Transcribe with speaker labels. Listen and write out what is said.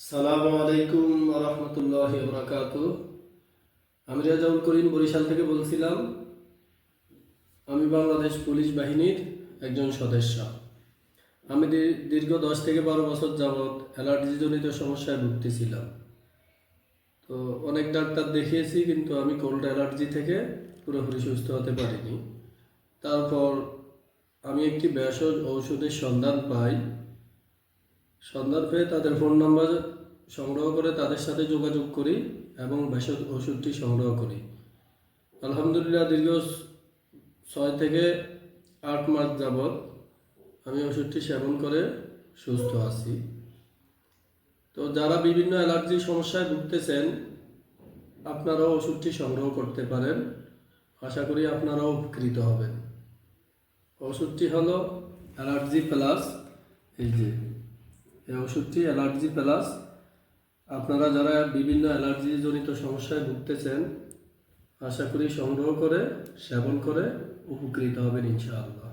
Speaker 1: সালামু আলাইকুম রহমতুল্লাহ বরকাত। আমি রেজাউল করিম বরিশাল থেকে বলছিলাম। আমি বাংলাদেশ পুলিশ বাহিনীর একজন সদস্য। আমি দীর্ঘ 10 থেকে 12 বছর যাবৎ অ্যালার্জিজনিত সমস্যায় ভুগতেছিলাম। তো অনেক ডাক্তার দেখিয়েছি, কিন্তু আমি কোল্ড অ্যালার্জি থেকে পুরোপুরি সুস্থ হতে পারিনি। তারপর আমি একটি ভেষজ ঔষধের সন্ধান পেয়ে তাদের ফোন নাম্বার সংগ্রহ করে তাদের সাথে যোগাযোগ করি এবং ভেষজ ওষুধটি সংগ্রহ করি। আলহামদুলিল্লাহ, দীর্ঘ 6 থেকে 8 মাস যাবৎ আমি ওষুধটি সেবন করে সুস্থ আছি। তো যারা বিভিন্ন অ্যালার্জির সমস্যায় ভুগতেছেন, আপনারাও ওষুধটি সংগ্রহ করতে পারেন। আশা করি আপনারাও উপকৃত হবেন। ওষুধটি হলো অ্যালার্জি প্লাস। এই ওষুধটি অ্যালার্জি প্লাস। আপনারা যারা বিভিন্ন অ্যালার্জিজনিত সমস্যায় ভুগতেছেন, আশা করি সংগ্রহ করে সেবন করে উপকৃত হবেন ইনশাআল্লাহ।